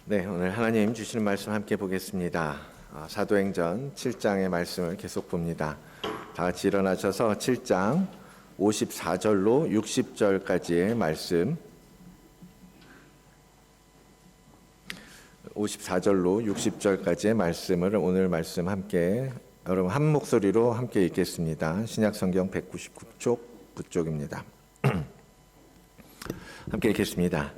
네, 오늘 하나님 주시는 말씀 함께 보겠습니다. 사도행전 7장의 말씀을 계속 봅니다. 다 같이 일어나셔서 7장 54절로 60절까지의 말씀, 54절로 60절까지의 말씀을 오늘 말씀 함께 여러분 한 목소리로 함께 읽겠습니다. 신약성경 199쪽 부쪽입니다. 함께 읽겠습니다.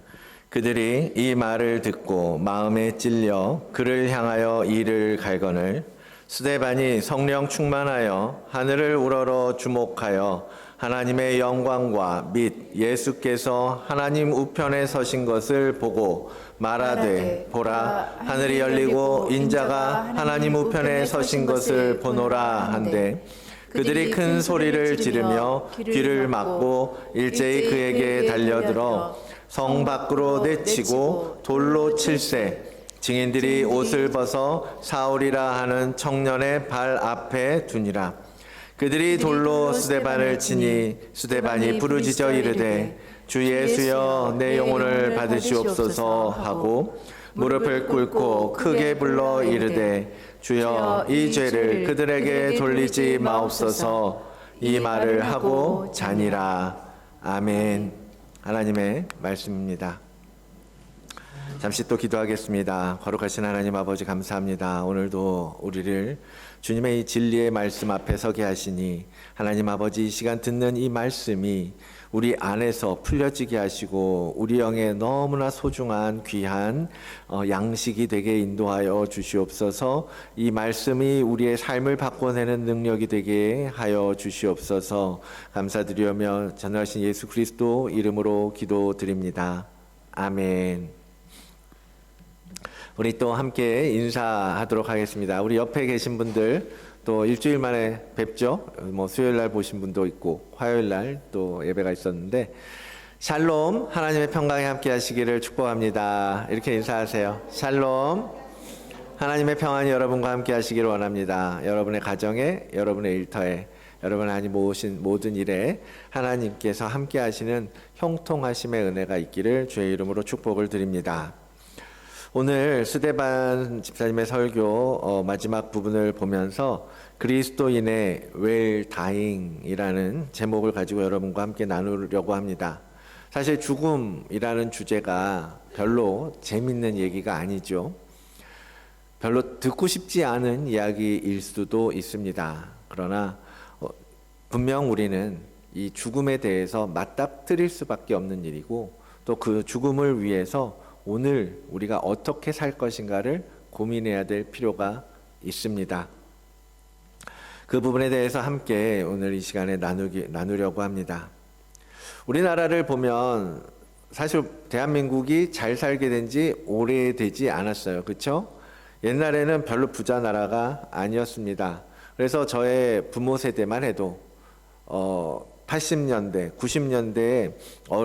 그들이 이 말을 듣고 마음에 찔려 그를 향하여 이를 갈거늘 스데반이 성령 충만하여 하늘을 우러러 주목하여 하나님의 영광과 및 예수께서 하나님 우편에 서신 것을 보고 말하되 보라 하늘이 열리고 인자가 하나님 우편에 서신 것을 보노라 한데 그들이 큰 소리를 지르며 귀를 막고 일제히 그에게 달려들어 성 밖으로 내치고 돌로 칠세 증인들이 옷을 벗어 사울이라 하는 청년의 발 앞에 두니라. 그들이 돌로 스데반을 치니 스데반이 부르짖어 이르되 주 예수여 내 영혼을 받으시옵소서 하고 무릎을 꿇고 크게 불러 이르되 주여 이 죄를 그들에게 돌리지 마옵소서. 이 말을 하고 자니라. 아멘. 하나님의 말씀입니다. 잠시 또 기도하겠습니다. 거룩하신 하나님 아버지 감사합니다. 오늘도 우리를 주님의 이 진리의 말씀 앞에 서게 하시니 하나님 아버지 이 시간 듣는 이 말씀이 우리 안에서 풀려지게 하시고 우리 영에 너무나 소중한 귀한 양식이 되게 인도하여 주시옵소서. 이 말씀이 우리의 삶을 바꿔내는 능력이 되게 하여 주시옵소서. 감사드리며 전능하신 예수 그리스도 이름으로 기도드립니다. 아멘. 우리 또 함께 인사하도록 하겠습니다. 우리 옆에 계신 분들 또 일주일 만에 뵙죠. 수요일 날 보신 분도 있고 화요일 날 또 예배가 있었는데 샬롬, 하나님의 평강에 함께 하시기를 축복합니다. 이렇게 인사하세요. 샬롬, 하나님의 평안이 여러분과 함께 하시기를 원합니다. 여러분의 가정에, 여러분의 일터에, 여러분 하나님 모으신 모든 일에 하나님께서 함께 하시는 형통하심의 은혜가 있기를 주의 이름으로 축복을 드립니다. 오늘 스데반 집사님의 설교 마지막 부분을 보면서 그리스도인의 웰다잉이라는 제목을 가지고 여러분과 함께 나누려고 합니다. 사실 죽음이라는 주제가 별로 재밌는 얘기가 아니죠. 별로 듣고 싶지 않은 이야기일 수도 있습니다. 그러나 분명 우리는 이 죽음에 대해서 맞닥뜨릴 수밖에 없는 일이고 또 그 죽음을 위해서 오늘 우리가 어떻게 살 것인가를 고민해야 될 필요가 있습니다. 그 부분에 대해서 함께 오늘 이 시간에 나누려고 합니다. 우리나라를 보면 사실 대한민국이 잘 살게 된 지 오래되지 않았어요. 그렇죠? 옛날에는 별로 부자 나라가 아니었습니다. 그래서 저의 부모 세대만 해도 80년대, 90년대에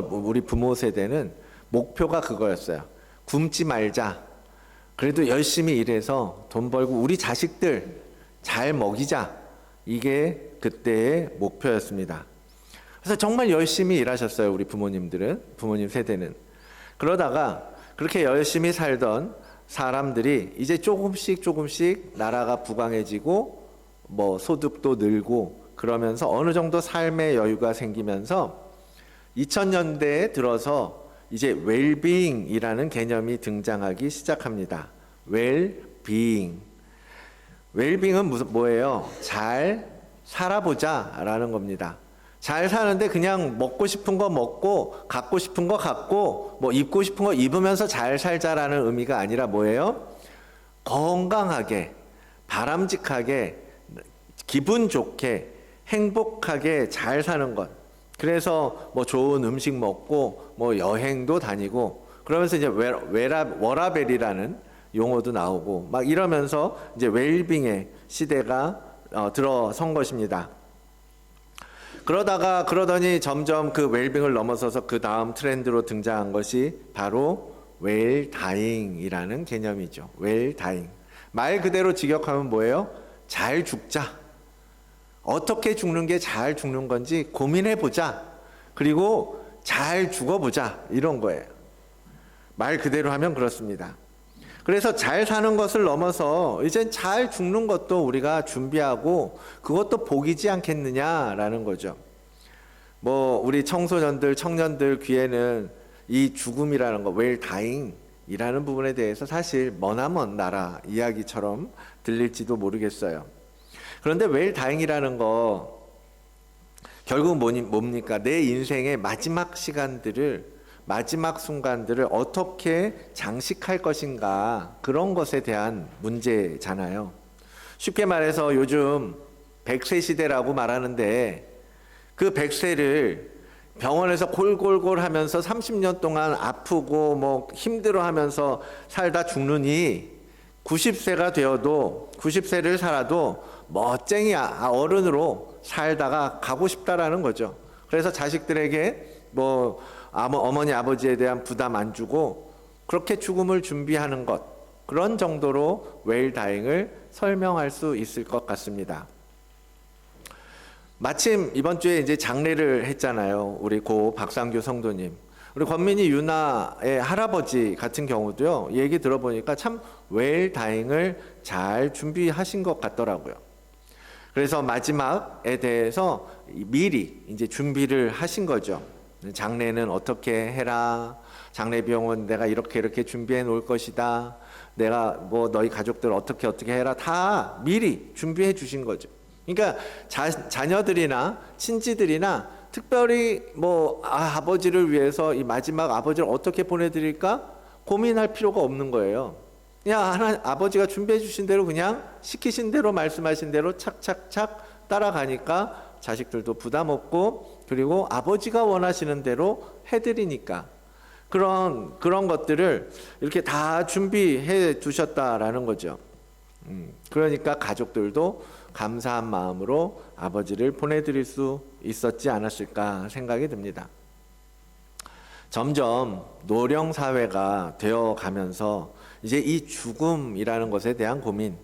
우리 부모 세대는 목표가 그거였어요. 굶지 말자. 그래도 열심히 일해서 돈 벌고 우리 자식들 잘 먹이자. 이게 그때의 목표였습니다. 그래서 정말 열심히 일하셨어요. 우리 부모님 세대는. 그러다가 그렇게 열심히 살던 사람들이 이제 조금씩 나라가 부강해지고 소득도 늘고 그러면서 어느 정도 삶의 여유가 생기면서 2000년대에 들어서 이제 웰비잉이라는 개념이 등장하기 시작합니다. 웰비잉. 웰비잉은 뭐예요? 잘 살아보자라는 겁니다. 잘 사는데 그냥 먹고 싶은 거 먹고 갖고 싶은 거 갖고 입고 싶은 거 입으면서 잘 살자라는 의미가 아니라 뭐예요? 건강하게, 바람직하게, 기분 좋게, 행복하게 잘 사는 것. 그래서 좋은 음식 먹고 여행도 다니고 그러면서 이제 워라벨이라는 용어도 나오고 막 이러면서 이제 웰빙의 시대가 들어선 것입니다. 그러더니 점점 그 웰빙을 넘어서서 그 다음 트렌드로 등장한 것이 바로 웰다잉이라는 개념이죠. 웰다잉. 말 그대로 직역하면 뭐예요? 잘 죽자. 어떻게 죽는 게 잘 죽는 건지 고민해보자. 그리고 잘 죽어보자. 이런 거예요. 말 그대로 하면 그렇습니다. 그래서 잘 사는 것을 넘어서 이젠 잘 죽는 것도 우리가 준비하고 그것도 복이지 않겠느냐라는 거죠. 우리 청소년들, 청년들 귀에는 이 죽음이라는 거, 웰 다잉이라는 부분에 대해서 사실 머나먼 나라 이야기처럼 들릴지도 모르겠어요. 그런데 웰 다잉이라는 거 결국 뭡니까? 내 인생의 마지막 시간들을, 마지막 순간들을 어떻게 장식할 것인가, 그런 것에 대한 문제잖아요. 쉽게 말해서 요즘 100세 시대라고 말하는데 그 100세를 병원에서 골골골 하면서 30년 동안 아프고 힘들어 하면서 살다 죽느니 90세가 되어도, 90세를 살아도 멋쟁이 어른으로 살다가 가고 싶다라는 거죠. 그래서 자식들에게 어머니 아버지에 대한 부담 안 주고 그렇게 죽음을 준비하는 것, 그런 정도로 웰 다잉을 설명할 수 있을 것 같습니다. 마침 이번 주에 이제 장례를 했잖아요. 우리 고 박상규 성도님. 우리 권민희 유나의 할아버지 같은 경우도요, 얘기 들어보니까 참 웰 다잉을 잘 준비하신 것 같더라고요. 그래서 마지막에 대해서 미리 이제 준비를 하신 거죠. 장례는 어떻게 해라. 장례 비용은 내가 이렇게 준비해 놓을 것이다. 내가 너희 가족들 어떻게 해라. 다 미리 준비해 주신 거죠. 그러니까 자녀들이나 친지들이나 특별히 아버지를 위해서 이 마지막 아버지를 어떻게 보내드릴까 고민할 필요가 없는 거예요. 그냥 아버지가 준비해 주신 대로, 그냥 시키신 대로, 말씀하신 대로 착착착 따라가니까 자식들도 부담 없고, 그리고 아버지가 원하시는 대로 해드리니까 그런 것들을 이렇게 다 준비해 두셨다라는 거죠. 그러니까 가족들도 감사한 마음으로 아버지를 보내드릴 수 있었지 않았을까 생각이 듭니다. 점점 노령 사회가 되어 가면서 이제 이 죽음이라는 것에 대한 고민,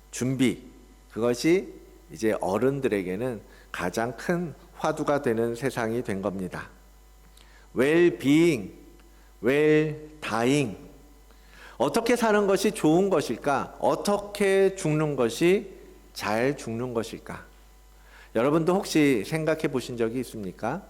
준비, 그것이 이제 어른들에게는 가장 큰 화두가 되는 세상이 된 겁니다. 웰비잉, 웰다잉. 어떻게 사는 것이 좋은 것일까? 어떻게 죽는 것이 잘 죽는 것일까? 여러분도 혹시 생각해 보신 적이 있습니까?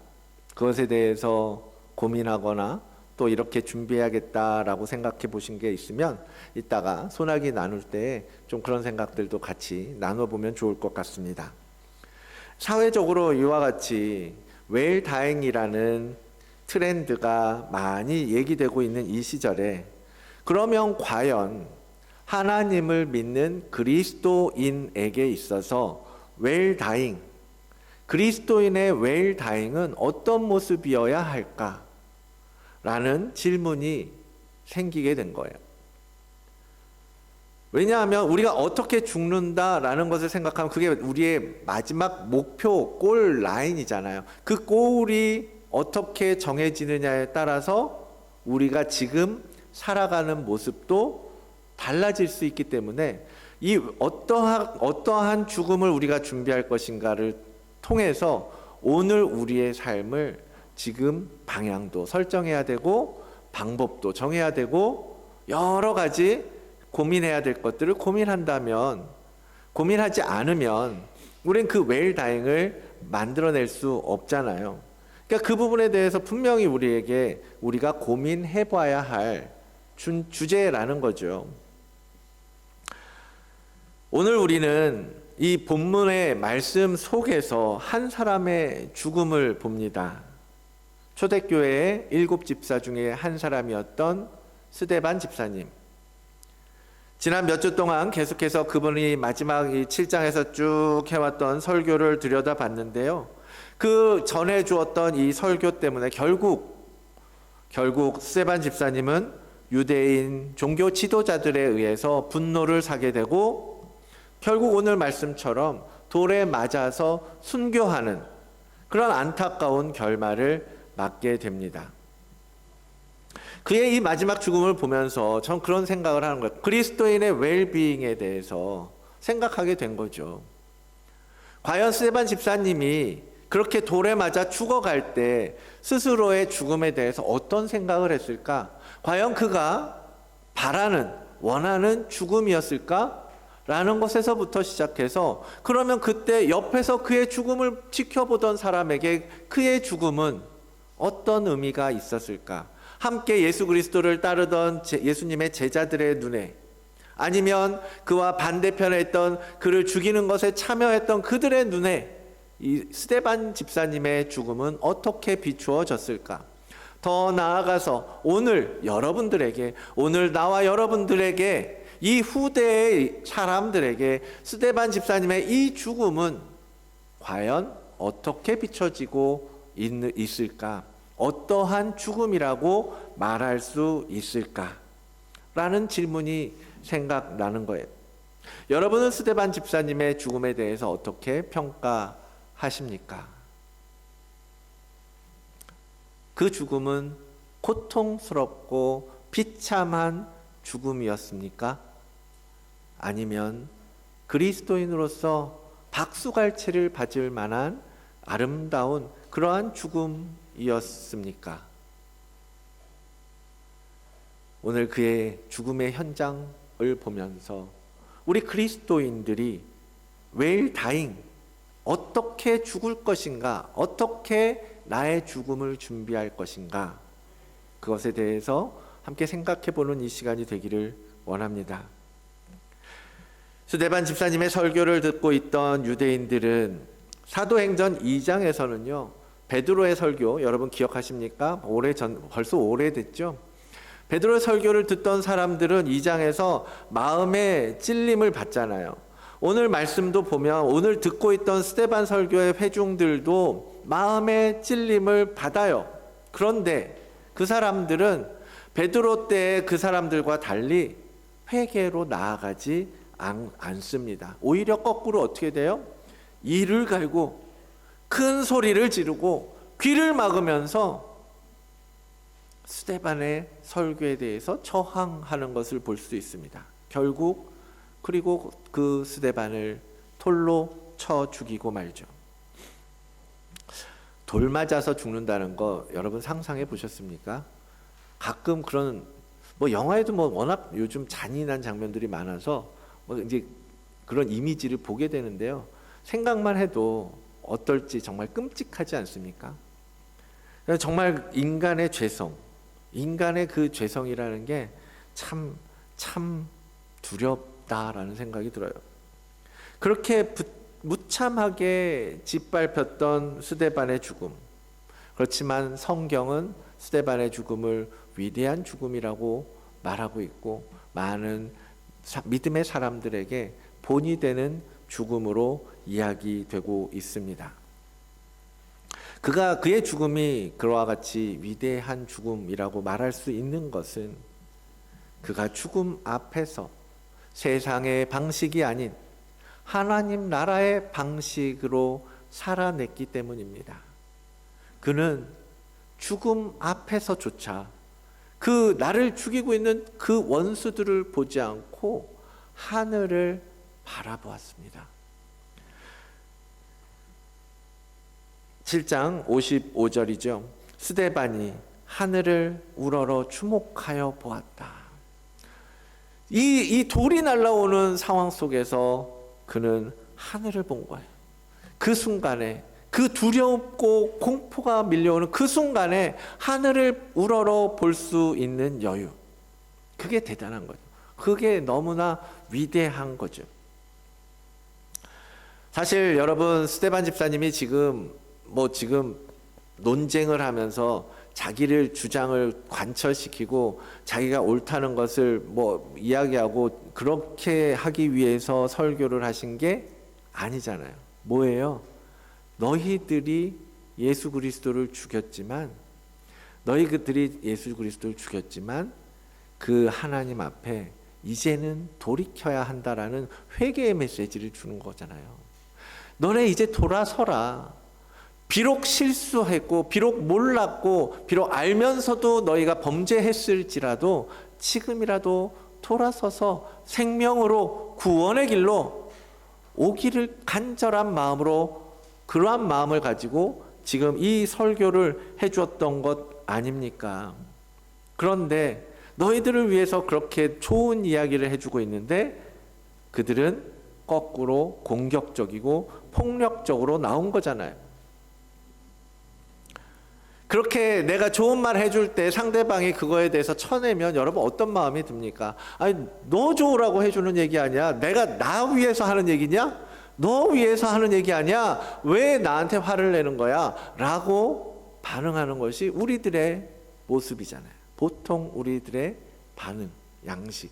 그것에 대해서 고민하거나 또 이렇게 준비해야겠다라고 생각해 보신 게 있으면 이따가 소나기 나눌 때 좀 그런 생각들도 같이 나눠보면 좋을 것 같습니다. 사회적으로 이와 같이 웰다잉이라는 트렌드가 많이 얘기되고 있는 이 시절에, 그러면 과연 하나님을 믿는 그리스도인에게 있어서 웰다잉, 그리스도인의 웰다잉은 어떤 모습이어야 할까? 라는 질문이 생기게 된 거예요. 왜냐하면 우리가 어떻게 죽는다라는 것을 생각하면 그게 우리의 마지막 목표, 골 라인이잖아요. 그 골이 어떻게 정해지느냐에 따라서 우리가 지금 살아가는 모습도 달라질 수 있기 때문에 이 어떠한 죽음을 우리가 준비할 것인가를 통해서 오늘 우리의 삶을 지금 방향도 설정해야 되고 방법도 정해야 되고 여러 가지 고민해야 될 것들을 고민한다면, 고민하지 않으면 우린 그 웰다잉을 만들어낼 수 없잖아요. 그러니까 그 부분에 대해서 분명히 우리가 고민해 봐야 할 주제라는 거죠. 오늘 우리는 이 본문의 말씀 속에서 한 사람의 죽음을 봅니다. 초대교회의 7 집사 중에 한 사람이었던 스데반 집사님. 지난 몇 주 동안 계속해서 그분이 마지막 이 7장에서 쭉 해왔던 설교를 들여다봤는데요. 그 전해 주었던 이 설교 때문에 결국 스데반 집사님은 유대인 종교 지도자들에 의해서 분노를 사게 되고, 결국 오늘 말씀처럼 돌에 맞아서 순교하는 그런 안타까운 결말을 맞게 됩니다. 그의 이 마지막 죽음을 보면서 전 그런 생각을 하는 거예요. 그리스도인의 웰비잉에 대해서 생각하게 된 거죠. 과연 스데반 집사님이 그렇게 돌에 맞아 죽어갈 때 스스로의 죽음에 대해서 어떤 생각을 했을까? 과연 그가 바라는 원하는 죽음이었을까? 라는 것에서부터 시작해서 그러면 그때 옆에서 그의 죽음을 지켜보던 사람에게 그의 죽음은 어떤 의미가 있었을까? 함께 예수 그리스도를 따르던 예수님의 제자들의 눈에, 아니면 그와 반대편에 있던 그를 죽이는 것에 참여했던 그들의 눈에 이 스데반 집사님의 죽음은 어떻게 비추어졌을까? 더 나아가서 오늘 여러분들에게, 오늘 나와 여러분들에게, 이 후대의 사람들에게 스데반 집사님의 이 죽음은 과연 어떻게 비춰지고 있을까? 어떠한 죽음이라고 말할 수 있을까? 라는 질문이 생각나는 거예요. 여러분은 스데반 집사님의 죽음에 대해서 어떻게 평가하십니까? 그 죽음은 고통스럽고 비참한 죽음이었습니까? 아니면 그리스도인으로서 박수갈채를 받을 만한 아름다운 그러한 죽음이었습니까? 오늘 그의 죽음의 현장을 보면서 우리 그리스도인들이 웨일 다잉, 어떻게 죽을 것인가, 어떻게 나의 죽음을 준비할 것인가, 그것에 대해서 함께 생각해 보는 이 시간이 되기를 원합니다. 스데반 집사님의 설교를 듣고 있던 유대인들은 사도행전 2장에서는요, 베드로의 설교 여러분 기억하십니까? 벌써 오래됐죠? 베드로의 설교를 듣던 사람들은 2장에서 마음의 찔림을 받잖아요. 오늘 말씀도 보면 오늘 듣고 있던 스데반 설교의 회중들도 마음의 찔림을 받아요. 그런데 그 사람들은 베드로 때의 그 사람들과 달리 회개로 나아가지 않습니다. 오히려 거꾸로 어떻게 돼요? 이를 갈고 큰 소리를 지르고 귀를 막으면서 스데반의 설교에 대해서 저항하는 것을 볼 수 있습니다. 결국 그리고 그 스데반을 돌로 쳐 죽이고 말죠. 돌 맞아서 죽는다는 거 여러분 상상해 보셨습니까? 가끔 그런 영화에도 워낙 요즘 잔인한 장면들이 많아서 이제 그런 이미지를 보게 되는데요. 생각만 해도 어떨지 정말 끔찍하지 않습니까? 정말 인간의 죄성, 인간의 그 죄성이라는 게 참 두렵다라는 생각이 들어요. 그렇게 무참하게 짓밟혔던 스데반의 죽음. 그렇지만 성경은 스데반의 죽음을 위대한 죽음이라고 말하고 있고 많은 믿음의 사람들에게 본이 되는 죽음으로 이야기되고 있습니다. 그의 죽음이 그와 같이 위대한 죽음이라고 말할 수 있는 것은 그가 죽음 앞에서 세상의 방식이 아닌 하나님 나라의 방식으로 살아냈기 때문입니다. 그는 죽음 앞에서조차 그 나를 죽이고 있는 그 원수들을 보지 않고 하늘을 바라보았습니다. 7장 55절이죠. 스데반이 하늘을 우러러 주목하여 보았다. 이 돌이 날아오는 상황 속에서 그는 하늘을 본 거예요. 그 순간에, 그 두렵고 공포가 밀려오는 그 순간에 하늘을 우러러 볼 수 있는 여유, 그게 대단한 거죠. 그게 너무나 위대한 거죠. 사실 여러분, 스데반 집사님이 지금 논쟁을 하면서 자기를 주장을 관철시키고 자기가 옳다는 것을 이야기하고 그렇게 하기 위해서 설교를 하신 게 아니잖아요. 뭐예요? 너희들이 예수 그리스도를 죽였지만 그 하나님 앞에 이제는 돌이켜야 한다라는 회개의 메시지를 주는 거잖아요. 너네 이제 돌아서라. 비록 실수했고 비록 몰랐고 비록 알면서도 너희가 범죄했을지라도 지금이라도 돌아서서 생명으로 구원의 길로 오기를 간절한 마음으로, 그러한 마음을 가지고 지금 이 설교를 해주었던 것 아닙니까? 그런데 너희들을 위해서 그렇게 좋은 이야기를 해주고 있는데 그들은 거꾸로 공격적이고 폭력적으로 나온 거잖아요. 그렇게 내가 좋은 말 해줄 때 상대방이 그거에 대해서 쳐내면 여러분 어떤 마음이 듭니까? 아니, 너 좋으라고 해주는 얘기 아니야? 내가 나 위해서 하는 얘기냐? 너 위해서 하는 얘기 아니야? 왜 나한테 화를 내는 거야? 라고 반응하는 것이 우리들의 모습이잖아요. 보통 우리들의 반응, 양식.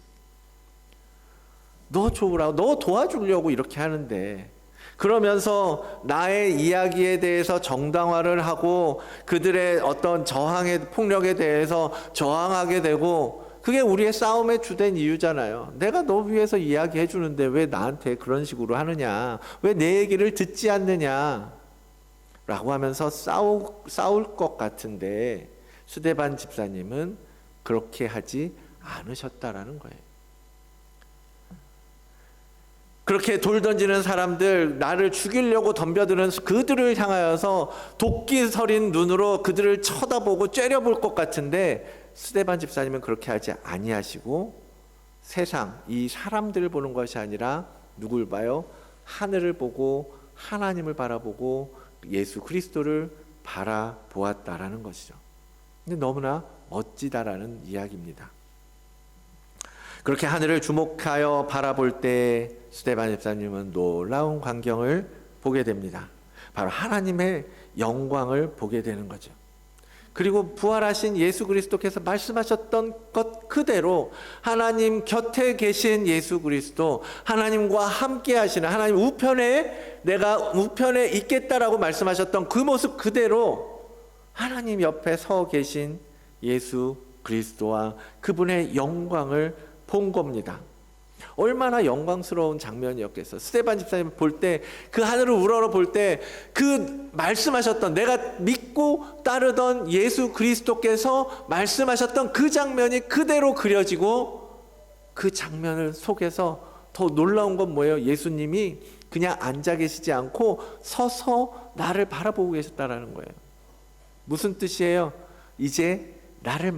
너 좋으라고, 너 도와주려고 이렇게 하는데, 그러면서 나의 이야기에 대해서 정당화를 하고 그들의 어떤 저항의 폭력에 대해서 저항하게 되고, 그게 우리의 싸움의 주된 이유잖아요. 내가 너 위해서 이야기해 주는데 왜 나한테 그런 식으로 하느냐, 왜 내 얘기를 듣지 않느냐 라고 하면서 싸울 것 같은데, 스데반 집사님은 그렇게 하지 않으셨다라는 거예요. 그렇게 돌 던지는 사람들, 나를 죽이려고 덤벼드는 그들을 향하여서 도끼 서린 눈으로 그들을 쳐다보고 째려볼 것 같은데, 스데반 집사님은 그렇게 하지 아니하시고 세상, 이 사람들을 보는 것이 아니라 누굴 봐요? 하늘을 보고 하나님을 바라보고 예수 그리스도를 바라보았다라는 것이죠. 근데 너무나 멋지다라는 이야기입니다. 그렇게 하늘을 주목하여 바라볼 때 스데반 집사님은 놀라운 광경을 보게 됩니다. 바로 하나님의 영광을 보게 되는 거죠. 그리고 부활하신 예수 그리스도께서 말씀하셨던 것 그대로 하나님 곁에 계신 예수 그리스도, 하나님과 함께 하시는 하나님 우편에, 내가 우편에 있겠다라고 말씀하셨던 그 모습 그대로 하나님 옆에 서 계신 예수 그리스도와 그분의 영광을 본 겁니다. 얼마나 영광스러운 장면이었겠어. 스데반 집사님 볼 때, 그 하늘을 우러러 볼 때, 그 말씀하셨던, 내가 믿고 따르던 예수 그리스도께서 말씀하셨던 그 장면이 그대로 그려지고, 그 장면을 속에서 더 놀라운 건 뭐예요? 예수님이 그냥 앉아 계시지 않고 서서 나를 바라보고 계셨다라는 거예요. 무슨 뜻이에요? 이제 나를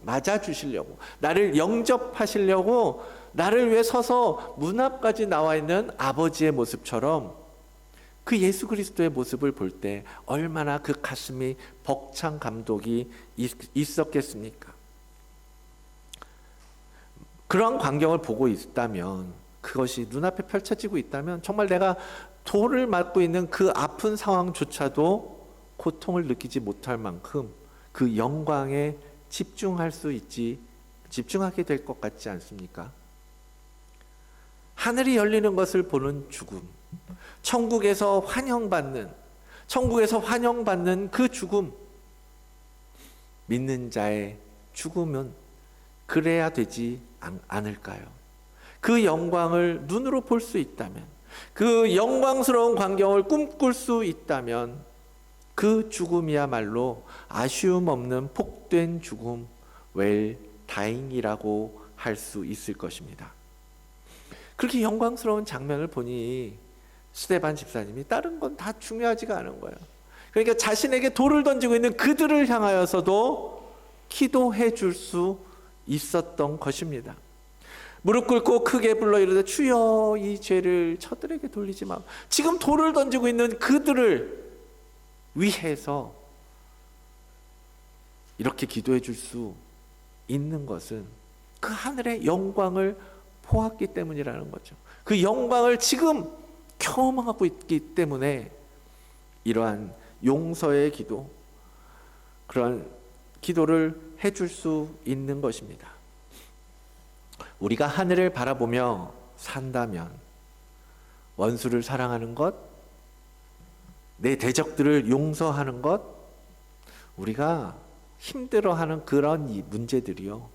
맞아주시려고, 나를 영접하시려고 나를 위해 서서 문 앞까지 나와 있는 아버지의 모습처럼 그 예수 그리스도의 모습을 볼 때 얼마나 그 가슴이 벅찬 감동이 있었겠습니까? 그러한 광경을 보고 있다면, 그것이 눈앞에 펼쳐지고 있다면 정말 내가 돌을 맞고 있는 그 아픈 상황조차도 고통을 느끼지 못할 만큼 그 영광에 집중하게 될 것 같지 않습니까? 하늘이 열리는 것을 보는 죽음, 천국에서 환영받는 그 죽음, 믿는 자의 죽음은 그래야 되지 않을까요? 그 영광을 눈으로 볼 수 있다면, 그 영광스러운 광경을 꿈꿀 수 있다면, 그 죽음이야말로 아쉬움 없는 복된 죽음, 웰 다잉이라고 할 수 있을 것입니다. 그렇게 영광스러운 장면을 보니 스데반 집사님이 다른 건 다 중요하지가 않은 거예요. 그러니까 자신에게 돌을 던지고 있는 그들을 향하여서도 기도해 줄 수 있었던 것입니다. 무릎 꿇고 크게 불러 이르되 주여 이 죄를 저들에게 돌리지 마. 지금 돌을 던지고 있는 그들을 위해서 이렇게 기도해 줄 수 있는 것은 그 하늘의 영광을 보았기 때문이라는 거죠. 그 영광을 지금 경험하고 있기 때문에 이러한 용서의 기도, 그런 기도를 해줄 수 있는 것입니다. 우리가 하늘을 바라보며 산다면 원수를 사랑하는 것, 내 대적들을 용서하는 것, 우리가 힘들어하는 그런 이 문제들이요,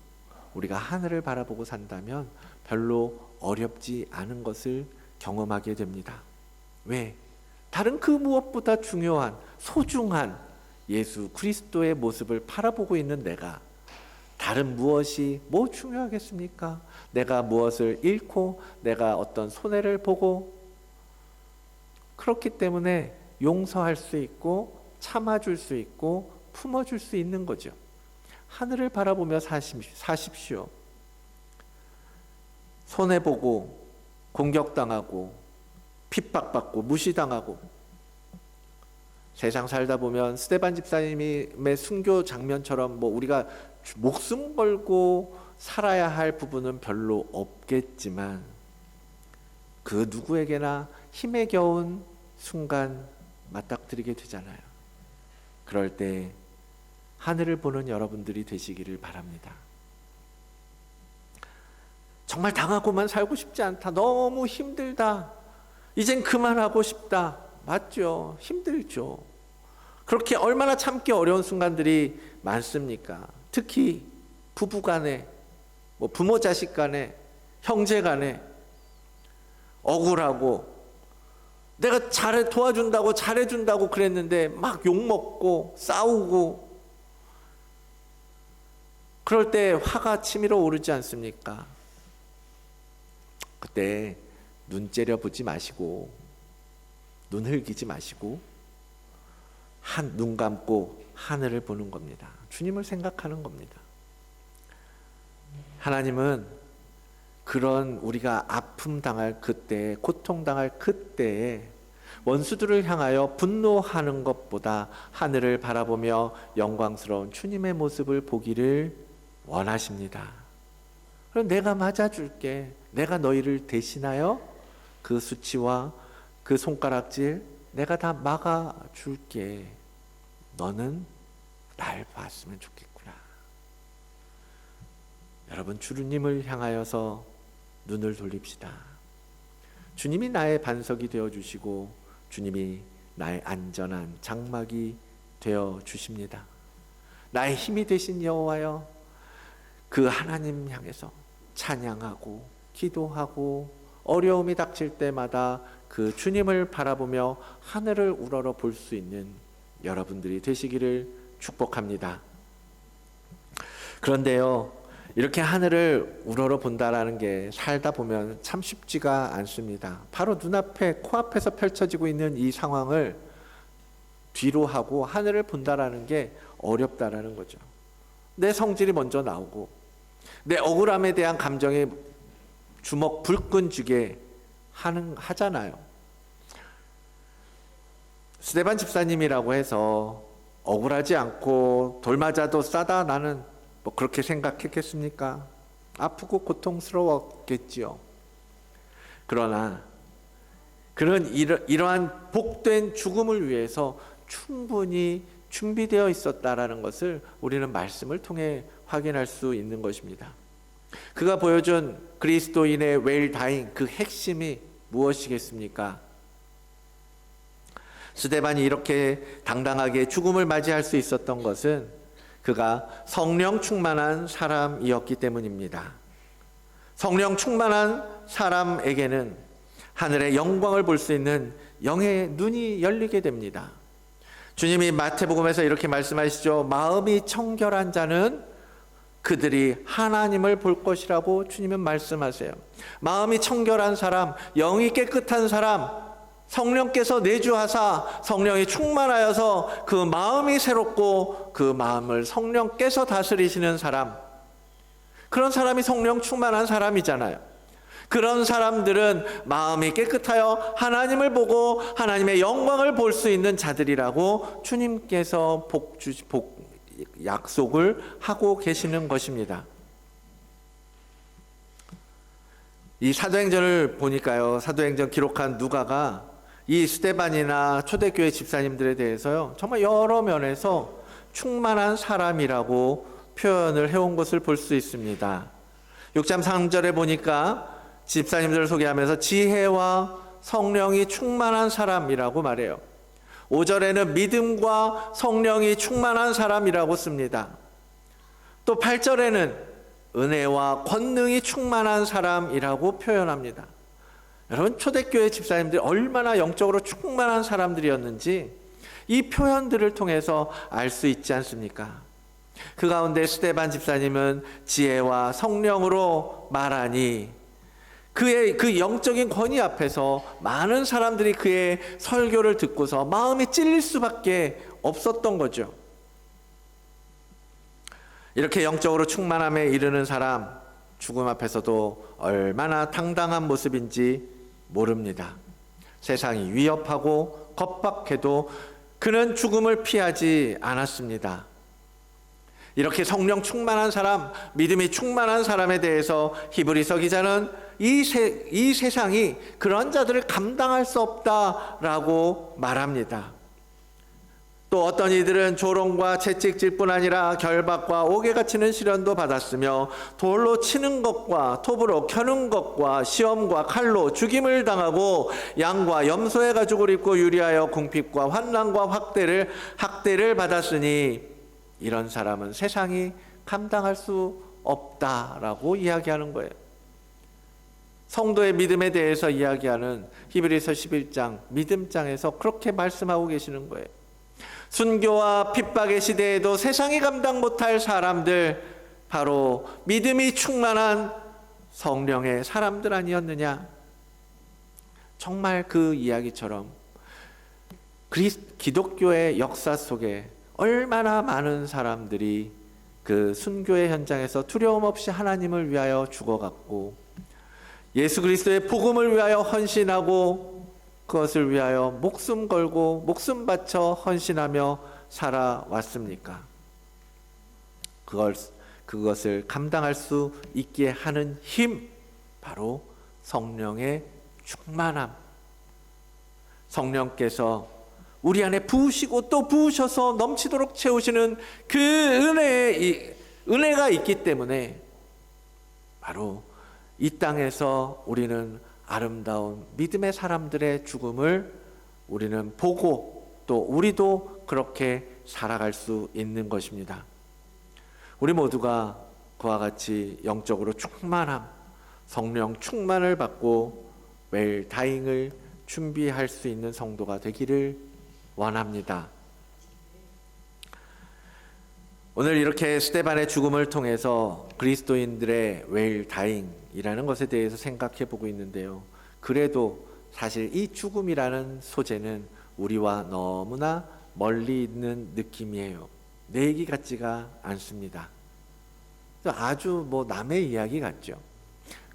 우리가 하늘을 바라보고 산다면 별로 어렵지 않은 것을 경험하게 됩니다. 왜? 다른 그 무엇보다 중요한, 소중한 예수 그리스도의 모습을 바라보고 있는 내가 다른 무엇이 뭐 중요하겠습니까? 내가 무엇을 잃고 내가 어떤 손해를 보고, 그렇기 때문에 용서할 수 있고 참아줄 수 있고 품어줄 수 있는 거죠. 하늘을 바라보며 사십시오. 손해보고 공격당하고 핍박받고 무시당하고 세상 살다 보면 스데반 집사님의 순교 장면처럼 우리가 목숨 걸고 살아야 할 부분은 별로 없겠지만 그 누구에게나 힘에 겨운 순간 맞닥뜨리게 되잖아요. 그럴 때 하늘을 보는 여러분들이 되시기를 바랍니다. 정말 당하고만 살고 싶지 않다. 너무 힘들다. 이젠 그만하고 싶다. 맞죠? 힘들죠. 그렇게 얼마나 참기 어려운 순간들이 많습니까? 특히 부부 간에, 부모 자식 간에, 형제 간에 억울하고 내가 도와준다고 잘해준다고 그랬는데 막 욕먹고 싸우고 그럴 때 화가 치밀어 오르지 않습니까? 그때 눈 째려보지 마시고 눈 흘기지 마시고 눈 감고 하늘을 보는 겁니다. 주님을 생각하는 겁니다. 하나님은 그런 우리가 아픔 당할 그때, 고통 당할 그때에 원수들을 향하여 분노하는 것보다 하늘을 바라보며 영광스러운 주님의 모습을 보기를 원하십니다. 그럼 내가 맞아줄게. 내가 너희를 대신하여 그 수치와 그 손가락질 내가 다 막아줄게. 너는 날 봤으면 좋겠구나. 여러분, 주님을 향하여서 눈을 돌립시다. 주님이 나의 반석이 되어주시고 주님이 나의 안전한 장막이 되어주십니다. 나의 힘이 되신 여호와여, 그 하나님 향해서 찬양하고 기도하고 어려움이 닥칠 때마다 그 주님을 바라보며 하늘을 우러러 볼 수 있는 여러분들이 되시기를 축복합니다. 그런데요, 이렇게 하늘을 우러러 본다라는 게 살다 보면 참 쉽지가 않습니다. 바로 눈앞에, 코앞에서 펼쳐지고 있는 이 상황을 뒤로 하고 하늘을 본다라는 게 어렵다라는 거죠. 내 성질이 먼저 나오고 내 억울함에 대한 감정이 주먹 불끈 쥐게 하잖아요. 스데반 집사님이라고 해서 억울하지 않고 돌 맞아도 싸다 나는 그렇게 생각했겠습니까? 아프고 고통스러웠겠지요. 그러나 이러한 복된 죽음을 위해서 충분히 준비되어 있었다라는 것을 우리는 말씀을 통해 확인할 수 있는 것입니다. 그가 보여준 그리스도인의 웰다잉, 그 핵심이 무엇이겠습니까? 스데반이 이렇게 당당하게 죽음을 맞이할 수 있었던 것은 그가 성령 충만한 사람이었기 때문입니다. 성령 충만한 사람에게는 하늘의 영광을 볼 수 있는 영의 눈이 열리게 됩니다. 주님이 마태복음에서 이렇게 말씀하시죠. 마음이 청결한 자는 그들이 하나님을 볼 것이라고 주님은 말씀하세요. 마음이 청결한 사람, 영이 깨끗한 사람, 성령께서 내주하사 성령이 충만하여서 그 마음이 새롭고 그 마음을 성령께서 다스리시는 사람, 그런 사람이 성령 충만한 사람이잖아요. 그런 사람들은 마음이 깨끗하여 하나님을 보고 하나님의 영광을 볼 수 있는 자들이라고 주님께서 약속을 하고 계시는 것입니다. 이 사도행전을 보니까요, 사도행전 기록한 누가가 이 스데반이나 초대교회 집사님들에 대해서요, 정말 여러 면에서 충만한 사람이라고 표현을 해온 것을 볼 수 있습니다. 6장 3절에 보니까 집사님들을 소개하면서 지혜와 성령이 충만한 사람이라고 말해요. 5절에는 믿음과 성령이 충만한 사람이라고 씁니다. 또 8절에는 은혜와 권능이 충만한 사람이라고 표현합니다. 여러분, 초대교회 집사님들이 얼마나 영적으로 충만한 사람들이었는지 이 표현들을 통해서 알 수 있지 않습니까? 그 가운데 스데반 집사님은 지혜와 성령으로 말하니 그의 그 영적인 권위 앞에서 많은 사람들이 그의 설교를 듣고서 마음이 찔릴 수밖에 없었던 거죠. 이렇게 영적으로 충만함에 이르는 사람, 죽음 앞에서도 얼마나 당당한 모습인지 모릅니다. 세상이 위협하고 겁박해도 그는 죽음을 피하지 않았습니다. 이렇게 성령 충만한 사람, 믿음이 충만한 사람에 대해서 히브리서 기자는 이 세상이 그런 자들을 감당할 수 없다라고 말합니다. 또 어떤 이들은 조롱과 채찍질 뿐 아니라 결박과 옥에 갇히는 시련도 받았으며 돌로 치는 것과 톱으로 켜는 것과 시험과 칼로 죽임을 당하고 양과 염소의 가죽을 입고 유리하여 궁핍과 환난과 학대를 받았으니 이런 사람은 세상이 감당할 수 없다라고 이야기하는 거예요. 성도의 믿음에 대해서 이야기하는 히브리서 11장 믿음장에서 그렇게 말씀하고 계시는 거예요. 순교와 핍박의 시대에도 세상이 감당 못할 사람들, 바로 믿음이 충만한 성령의 사람들 아니었느냐. 정말 그 이야기처럼 기독교의 역사 속에 얼마나 많은 사람들이 그 순교의 현장에서 두려움 없이 하나님을 위하여 죽어갔고, 예수 그리스도의 복음을 위하여 헌신하고 그것을 위하여 목숨 걸고 목숨 바쳐 헌신하며 살아왔습니까? 그것을 감당할 수 있게 하는 힘, 바로 성령의 충만함. 성령께서 우리 안에 부으시고 또 부으셔서 넘치도록 채우시는 그 은혜가 있기 때문에 바로 이 땅에서 우리는 아름다운 믿음의 사람들의 죽음을 우리는 보고 또 우리도 그렇게 살아갈 수 있는 것입니다. 우리 모두가 그와 같이 영적으로 충만함, 성령 충만을 받고 매일 다잉을 준비할 수 있는 성도가 되기를 원합니다. 오늘 이렇게 스데반의 죽음을 통해서 그리스도인들의 웰 다잉이라는 것에 대해서 생각해 보고 있는데요. 그래도 사실 이 죽음이라는 소재는 우리와 너무나 멀리 있는 느낌이에요. 내 얘기 같지가 않습니다. 아주 남의 이야기 같죠.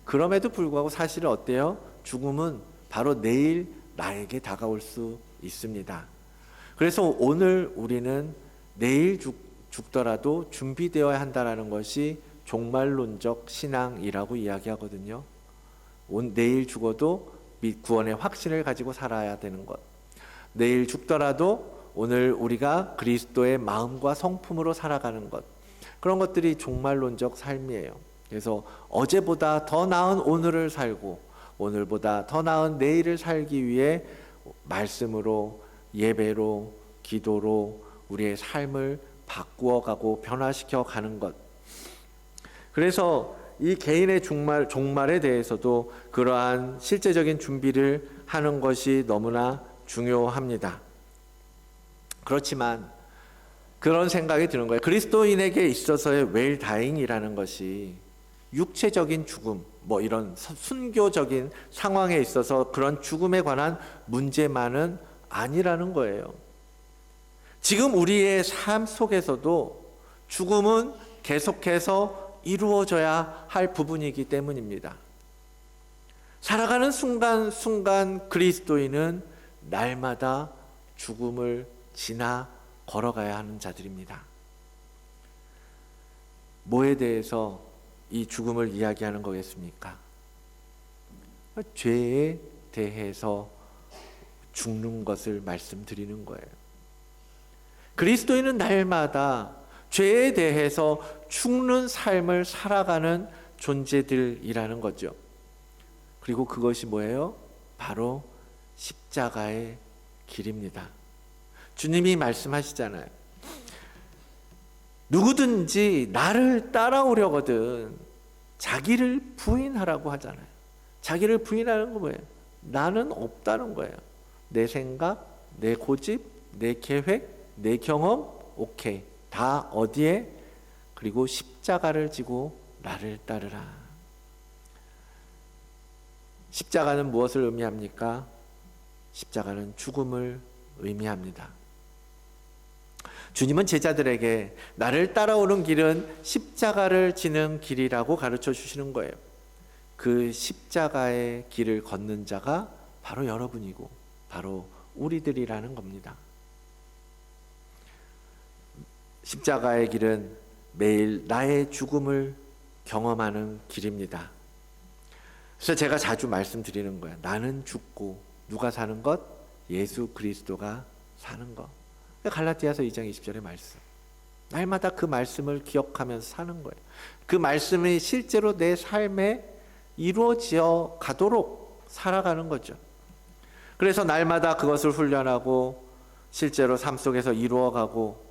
그럼에도 불구하고 사실은 어때요? 죽음은 바로 내일 나에게 다가올 수 있습니다. 그래서 오늘 우리는 내일 죽더라도 준비되어야 한다는 것이 종말론적 신앙이라고 이야기하거든요. 내일 죽어도 구원의 확신을 가지고 살아야 되는 것. 내일 죽더라도 오늘 우리가 그리스도의 마음과 성품으로 살아가는 것. 그런 것들이 종말론적 삶이에요. 그래서 어제보다 더 나은 오늘을 살고 오늘보다 더 나은 내일을 살기 위해 말씀으로, 예배로, 기도로 우리의 삶을 바꾸어가고 변화시켜 가는 것. 그래서 이 개인의 종말에 대해서도 그러한 실제적인 준비를 하는 것이 너무나 중요합니다. 그렇지만 그런 생각이 드는 거예요. 그리스도인에게 있어서의 웰다잉이라는 것이 육체적인 죽음, 이런 순교적인 상황에 있어서 그런 죽음에 관한 문제만은 아니라는 거예요. 지금 우리의 삶 속에서도 죽음은 계속해서 이루어져야 할 부분이기 때문입니다. 살아가는 순간순간 그리스도인은 날마다 죽음을 지나 걸어가야 하는 자들입니다. 뭐에 대해서 이 죽음을 이야기하는 거겠습니까? 죄에 대해서 죽는 것을 말씀드리는 거예요. 그리스도인은 날마다 죄에 대해서 죽는 삶을 살아가는 존재들이라는 거죠. 그리고 그것이 뭐예요? 바로 십자가의 길입니다. 주님이 말씀하시잖아요. 누구든지 나를 따라오려거든 자기를 부인하라고 하잖아요. 자기를 부인하는 거 뭐예요? 나는 없다는 거예요. 내 생각, 내 고집, 내 계획, 내 경험, 오케이. 다 어디에? 그리고 십자가를 지고 나를 따르라. 십자가는 무엇을 의미합니까? 십자가는 죽음을 의미합니다. 주님은 제자들에게 나를 따라오는 길은 십자가를 지는 길이라고 가르쳐 주시는 거예요. 그 십자가의 길을 걷는 자가 바로 여러분이고 바로 우리들이라는 겁니다. 십자가의 길은 매일 나의 죽음을 경험하는 길입니다. 그래서 제가 자주 말씀드리는 거예요. 나는 죽고 누가 사는 것? 예수 그리스도가 사는 것. 갈라디아서 2장 20절의 말씀. 날마다 그 말씀을 기억하면서 사는 거예요. 그 말씀이 실제로 내 삶에 이루어져 가도록 살아가는 거죠. 그래서 날마다 그것을 훈련하고 실제로 삶 속에서 이루어가고,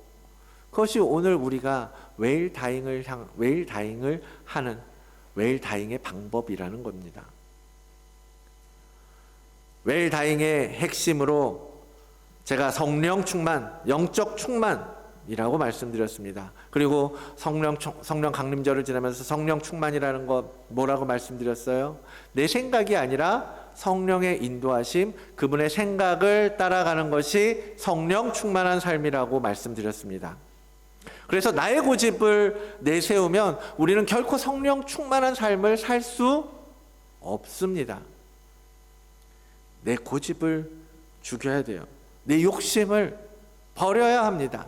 그것이 오늘 우리가 웨일 다잉을 하는 웨일 다잉의 방법이라는 겁니다. 웨일 다잉의 핵심으로 제가 성령 충만, 영적 충만이라고 말씀드렸습니다. 그리고 성령 강림절을 지나면서 성령 충만이라는 것 뭐라고 말씀드렸어요? 내 생각이 아니라 성령의 인도하심, 그분의 생각을 따라가는 것이 성령 충만한 삶이라고 말씀드렸습니다. 그래서 나의 고집을 내세우면 우리는 결코 성령 충만한 삶을 살 수 없습니다. 내 고집을 죽여야 돼요. 내 욕심을 버려야 합니다.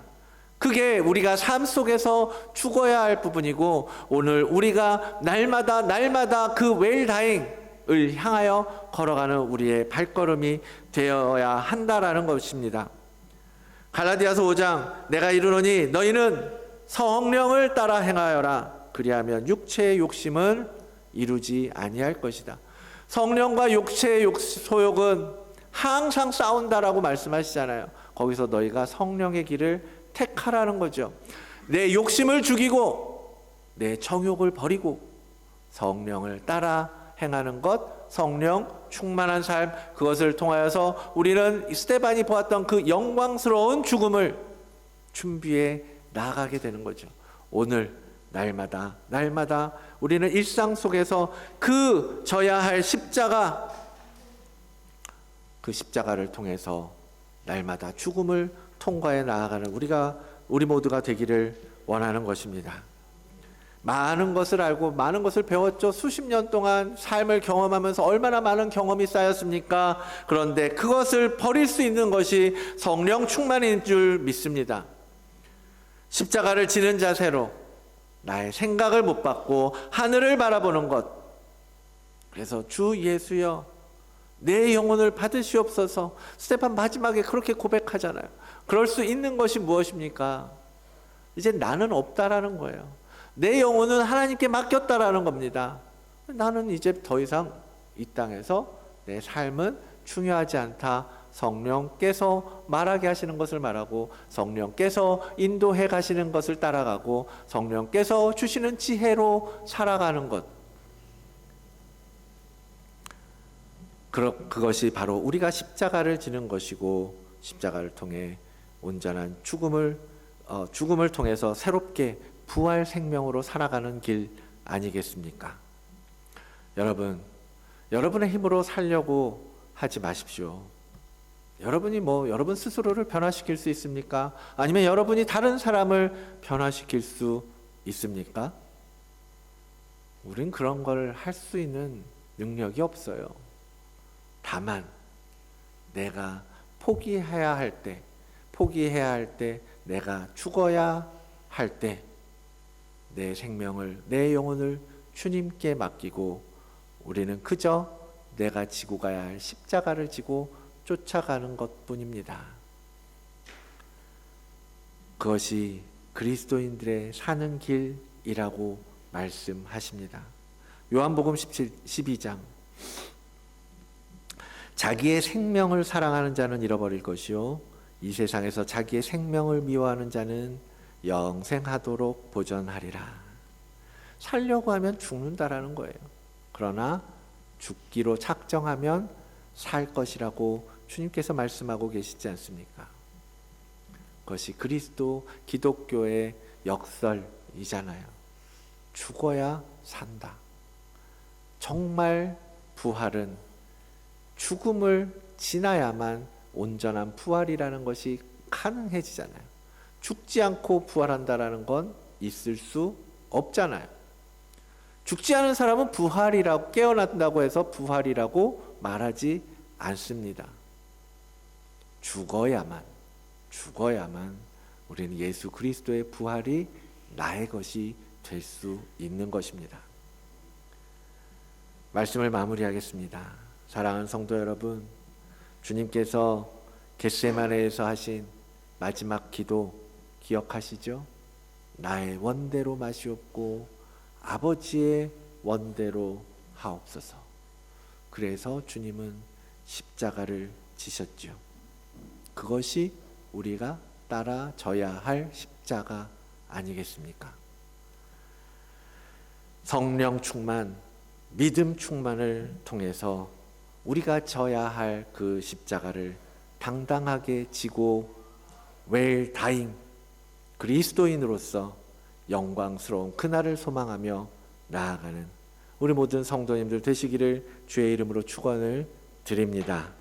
그게 우리가 삶 속에서 죽어야 할 부분이고, 오늘 우리가 날마다 그 웰다잉을 향하여 걸어가는 우리의 발걸음이 되어야 한다라는 것입니다. 갈라디아서 5장 내가 이르노니 너희는 성령을 따라 행하여라. 그리하면 육체의 욕심은 이루지 아니할 것이다. 성령과 육체의 소욕은 항상 싸운다라고 말씀하시잖아요. 거기서 너희가 성령의 길을 택하라는 거죠. 내 욕심을 죽이고 내 정욕을 버리고 성령을 따라 행하는 것, 성령 충만한 삶, 그것을 통하여서 우리는 스데반이 보았던 그 영광스러운 죽음을 준비해 나아가게 되는 거죠. 오늘 날마다 우리는 일상 속에서 그 져야 할 십자가, 그 십자가를 통해서 날마다 죽음을 통과해 나아가는 우리 모두가 되기를 원하는 것입니다. 많은 것을 알고 많은 것을 배웠죠. 수십 년 동안 삶을 경험하면서 얼마나 많은 경험이 쌓였습니까? 그런데 그것을 버릴 수 있는 것이 성령 충만인 줄 믿습니다. 십자가를 지는 자세로 나의 생각을 못 받고 하늘을 바라보는 것. 그래서 주 예수여 내 영혼을 받으시옵소서. 스데반 마지막에 그렇게 고백하잖아요. 그럴 수 있는 것이 무엇입니까? 이제 나는 없다라는 거예요. 내 영혼은 하나님께 맡겼다라는 겁니다. 나는 이제 더 이상 이 땅에서 내 삶은 중요하지 않다. 성령께서 말하게 하시는 것을 말하고, 성령께서 인도해 가시는 것을 따라가고, 성령께서 주시는 지혜로 살아가는 것, 그것이 바로 우리가 십자가를 지는 것이고, 십자가를 통해 온전한 죽음을 통해서 새롭게 부활 생명으로 살아가는 길 아니겠습니까? 여러분의 힘으로 살려고 하지 마십시오. 여러분 스스로를 변화시킬 수 있습니까? 아니면 여러분이 다른 사람을 변화시킬 수 있습니까? 우린 그런 걸 할 수 있는 능력이 없어요. 다만 내가 포기해야 할 때, 내가 죽어야 할 때 내 생명을, 내 영혼을 주님께 맡기고 우리는 그저 내가 지고 가야 할 십자가를 지고 쫓아가는 것뿐입니다. 그것이 그리스도인들의 사는 길이라고 말씀하십니다. 요한복음 12장 자기의 생명을 사랑하는 자는 잃어버릴 것이요 이 세상에서 자기의 생명을 미워하는 자는 영생하도록 보존하리라. 살려고 하면 죽는다라는 거예요. 그러나 죽기로 작정하면 살 것이라고 주님께서 말씀하고 계시지 않습니까? 그것이 기독교의 역설이잖아요. 죽어야 산다. 정말 부활은 죽음을 지나야만 온전한 부활이라는 것이 가능해지잖아요. 죽지 않고 부활한다라는 건 있을 수 없잖아요. 죽지 않은 사람은 부활이라고, 깨어난다고 해서 부활이라고 말하지 않습니다. 죽어야만 우리는 예수 그리스도의 부활이 나의 것이 될 수 있는 것입니다. 말씀을 마무리하겠습니다. 사랑하는 성도 여러분, 주님께서 겟세마네에서 하신 마지막 기도 기억하시죠? 나의 원대로 마시옵고 아버지의 원대로 하옵소서. 그래서 주님은 십자가를 지셨죠. 그것이 우리가 따라져야 할 십자가 아니겠습니까? 성령 충만, 믿음 충만을 통해서 우리가 져야 할 그 십자가를 당당하게 지고 웰 다잉 그리스도인으로서 영광스러운 그날을 소망하며 나아가는 우리 모든 성도님들 되시기를 주의 이름으로 축원을 드립니다.